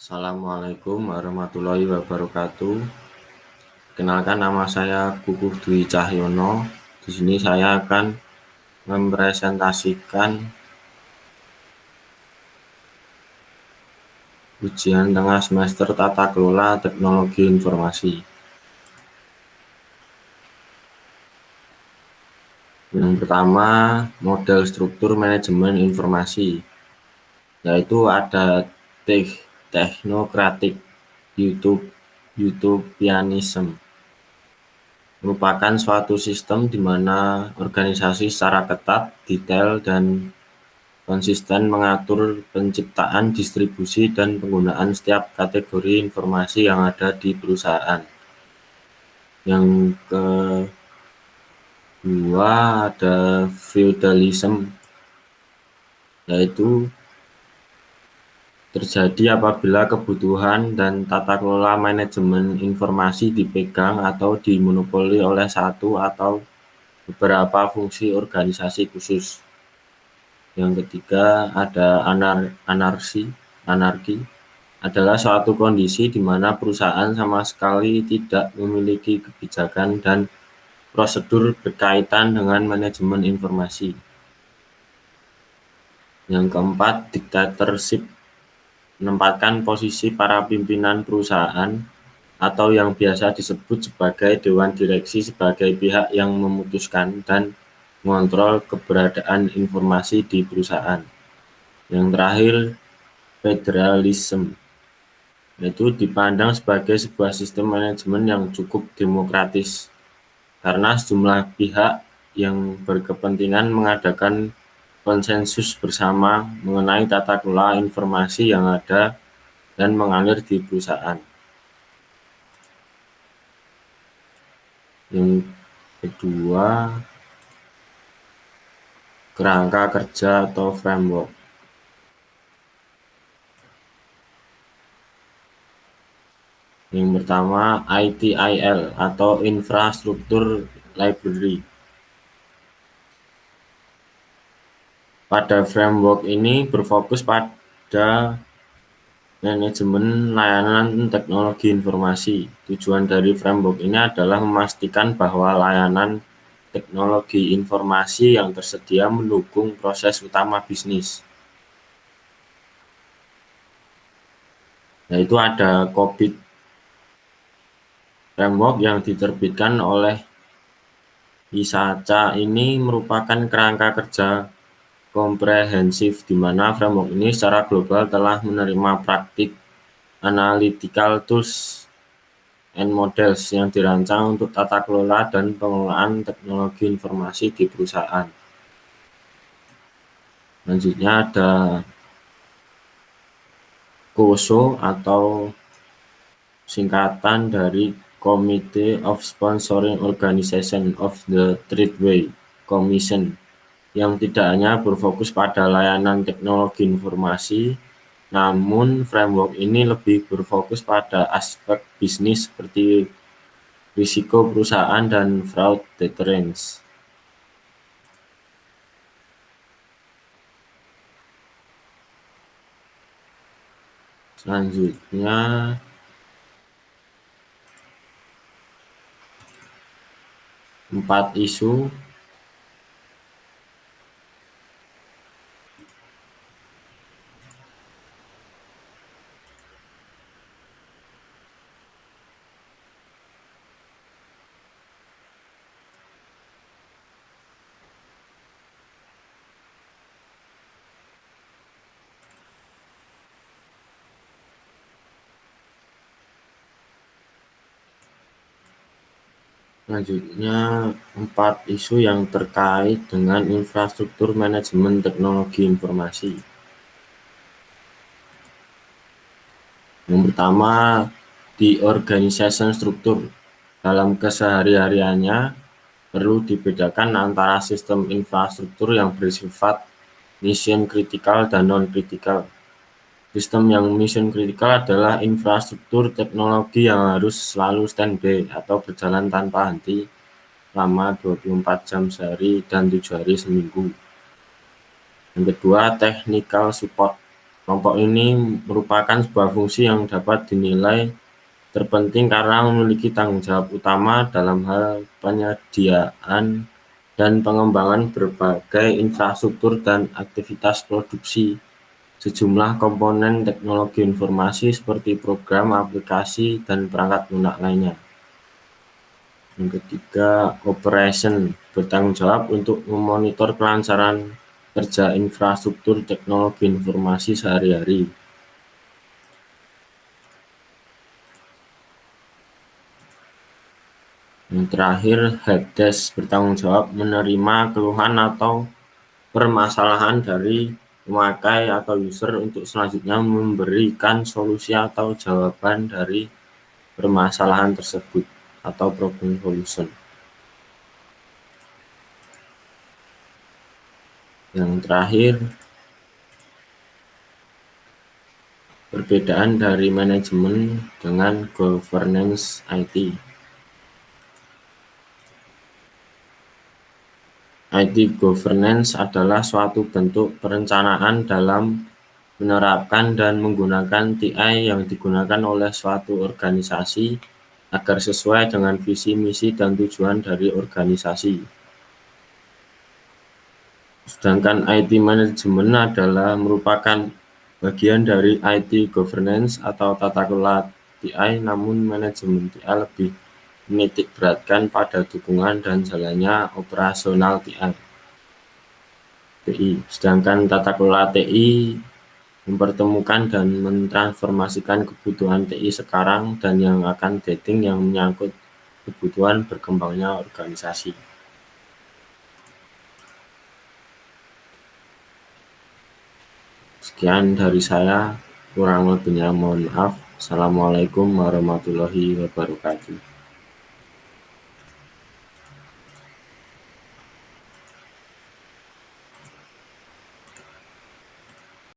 Assalamualaikum warahmatullahi wabarakatuh. Kenalkan, nama saya Kukuh Dwi Cahyono. Di sini saya akan mempresentasikan ujian tengah semester Tata Kelola Teknologi Informasi. Yang pertama, model struktur manajemen informasi, yaitu ada teknokratik, utopianism. Merupakan suatu sistem di mana organisasi secara ketat, detail, dan konsisten mengatur penciptaan, distribusi, dan penggunaan setiap kategori informasi yang ada di perusahaan. Yang kedua ada feudalism, yaitu terjadi apabila kebutuhan dan tata kelola manajemen informasi dipegang atau dimonopoli oleh satu atau beberapa fungsi organisasi khusus. Yang ketiga ada anarki adalah suatu kondisi di mana perusahaan sama sekali tidak memiliki kebijakan dan prosedur berkaitan dengan manajemen informasi. Yang keempat, dictatorship menempatkan posisi para pimpinan perusahaan atau yang biasa disebut sebagai dewan direksi sebagai pihak yang memutuskan dan mengontrol keberadaan informasi di perusahaan. Yang terakhir, federalism, yaitu dipandang sebagai sebuah sistem manajemen yang cukup demokratis karena sejumlah pihak yang berkepentingan mengadakan konsensus bersama mengenai tata kelola informasi yang ada dan mengalir di perusahaan. Yang kedua, kerangka kerja atau framework. Yang pertama, ITIL atau Infrastruktur Library. Pada framework ini berfokus pada manajemen layanan teknologi informasi. Tujuan dari framework ini adalah memastikan bahwa layanan teknologi informasi yang tersedia mendukung proses utama bisnis. Yaitu ada COBIT framework yang diterbitkan oleh ISACA. Ini merupakan kerangka kerja komprehensif di mana framework ini secara global telah menerima praktik analytical tools and models yang dirancang untuk tata kelola dan pengelolaan teknologi informasi di perusahaan. Selanjutnya ada COSO atau singkatan dari Committee of Sponsoring Organization of the Tradeway Commission, yang tidak hanya berfokus pada layanan teknologi informasi, namun framework ini lebih berfokus pada aspek bisnis seperti risiko perusahaan dan fraud deterrence. Selanjutnya empat isu. Selanjutnya, 4 isu yang terkait dengan infrastruktur manajemen teknologi informasi. Yang pertama, di organization struktur. Dalam kesehari-hariannya, perlu dibedakan antara sistem infrastruktur yang bersifat mission critical dan non-critical. Sistem yang mission critical adalah infrastruktur teknologi yang harus selalu standby atau berjalan tanpa henti selama 24 jam sehari dan 7 hari seminggu. Yang kedua, technical support. Kelompok ini merupakan sebuah fungsi yang dapat dinilai terpenting karena memiliki tanggung jawab utama dalam hal penyediaan dan pengembangan berbagai infrastruktur dan aktivitas produksi sejumlah komponen teknologi informasi seperti program, aplikasi, dan perangkat lunak lainnya. Yang ketiga, operation bertanggung jawab untuk memonitor kelancaran kerja infrastruktur teknologi informasi sehari-hari. Yang terakhir, helpdesk bertanggung jawab menerima keluhan atau permasalahan dari pemakai atau user untuk selanjutnya memberikan solusi atau jawaban dari permasalahan tersebut atau problem solution. Yang terakhir, perbedaan dari manajemen dengan governance IT. IT governance adalah suatu bentuk perencanaan dalam menerapkan dan menggunakan TI yang digunakan oleh suatu organisasi agar sesuai dengan visi, misi, dan tujuan dari organisasi. Sedangkan IT Management adalah merupakan bagian dari IT Governance atau tata kelola TI, namun manajemen TI lebih menitik beratkan pada dukungan dan jalannya operasional TI. Sedangkan tata kelola TI mempertemukan dan mentransformasikan kebutuhan TI sekarang dan yang akan datang yang menyangkut kebutuhan berkembangnya organisasi. Sekian dari saya, kurang lebihnya mohon maaf. Assalamualaikum warahmatullahi wabarakatuh.